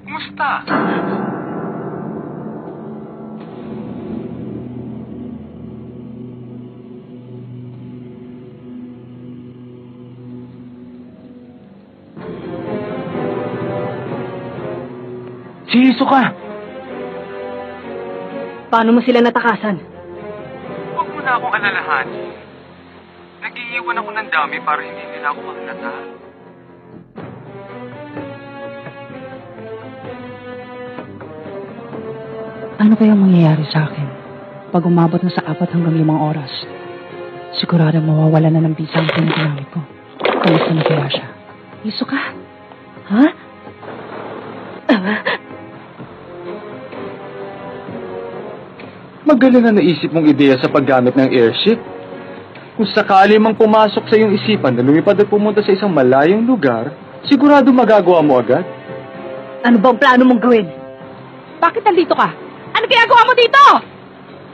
Kumusta? Siso ka! Paano mo sila natakasan? Huwag mo na akong alalahanin. Nag-iiwan ako ng dami para hindi nila ako mahalata. Ano kaya mangyayari sa akin pag umabot na sa 4 hanggang 5 oras? Sigurado mawawala na ng bisa ang pinaginamit ko. Kamusta na kaya siya? Iso ka? Ha? Magaling na naisip mong ideya sa paggamit ng airship. Kung sakali mang pumasok sa iyong isipan na lumipad at pumunta sa isang malayong lugar, sigurado magagawa mo agad. Ano bang plano mong gawin? Bakit nandito ka? Ano ginagawa mo dito?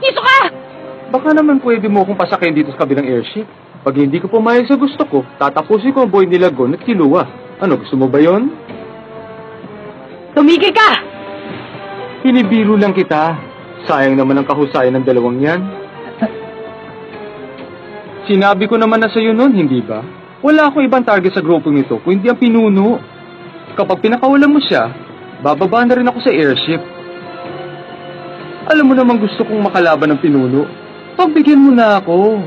Iso ka! Baka naman pwede mo akong pasakayin dito sa kabilang airship. Pag hindi ko pumayag sa gusto ko, tatapusin ko ang buhay nila Gon at Kilua. Ano, gusto mo ba yon? Tumigil ka! Pinibiro lang kita. Sayang naman ang kahusayan ng dalawang yan. Sinabi ko naman na sa'yo noon, hindi ba? Wala akong ibang target sa grupong ito kung hindi ang pinuno. Kapag pinakawalan mo siya, bababa na rin ako sa airship. Alam mo naman gusto kong makalaban ng pinuno. Pagbigyan mo na ako.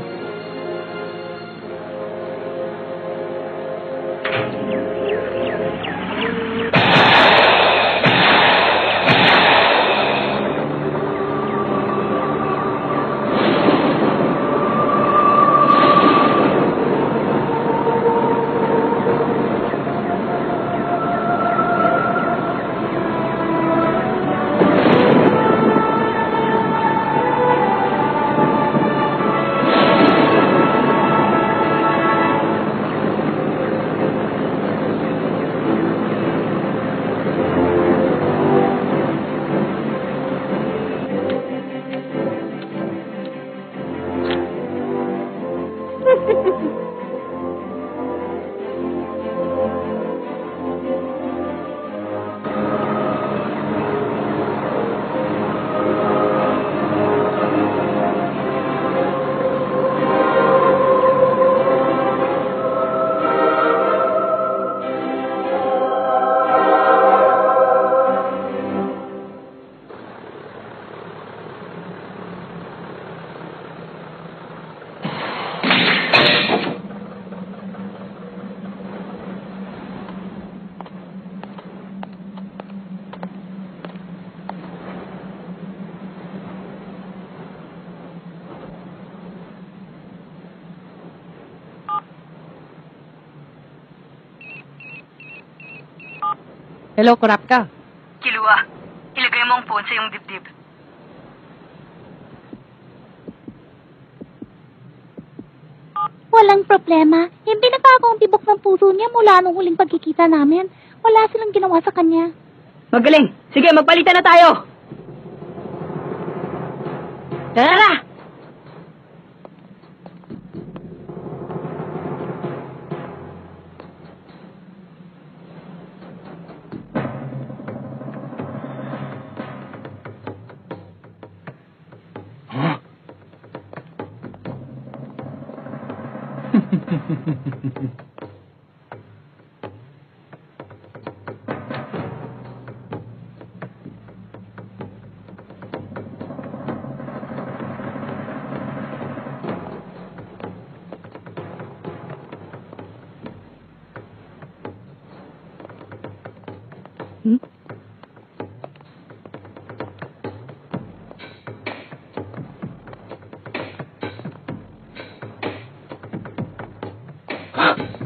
Hello, kurap ka. Kilua, ilagay mo ang phone sa iyong dibdib. Walang problema. Hindi nagbago ang tibok ng puso niya mula nung huling pagkikita namin. Wala silang ginawa sa kanya. Magaling! Sige, magpalitan na tayo! Tara!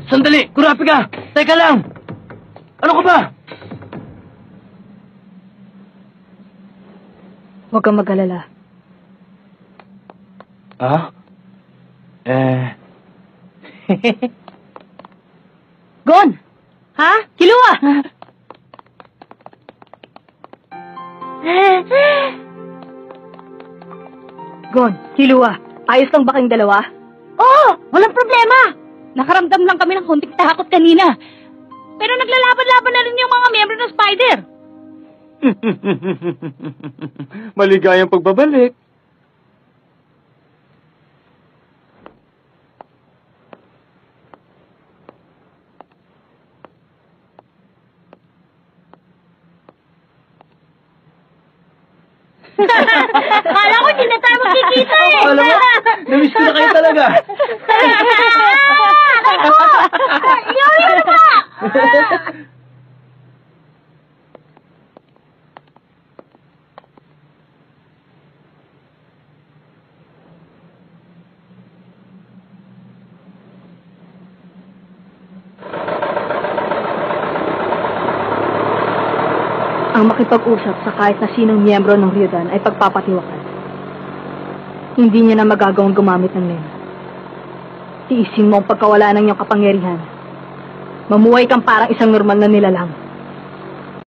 Sandali! Kurapi ka! Teka lang! Ano ka ba? Huwag kang mag-alala. Ah? Gon! Ha? Kilua! Gon, Kilua, ayos lang ba kayong dalawa? Oo, walang problema. Nakaramdam lang kami ng konting takot kanina. Pero naglalaban-laban na rin yung mga miyembro ng Spider. Maligayang pagbabalik. Kala ko hindi na tayo magkikita eh. Alam mo, namiss ko na kayo talaga. Yuri, ano ba? Ang makipag-usap sa kahit na sinong miyembro ng Ryodan ay pagpapatiwakan. Hindi niya na magagawang gumamit ng lena. Tiisin mo ang pagkawala ng iyong kapangyarihan. Mamuhay kang parang isang normal na nilalang.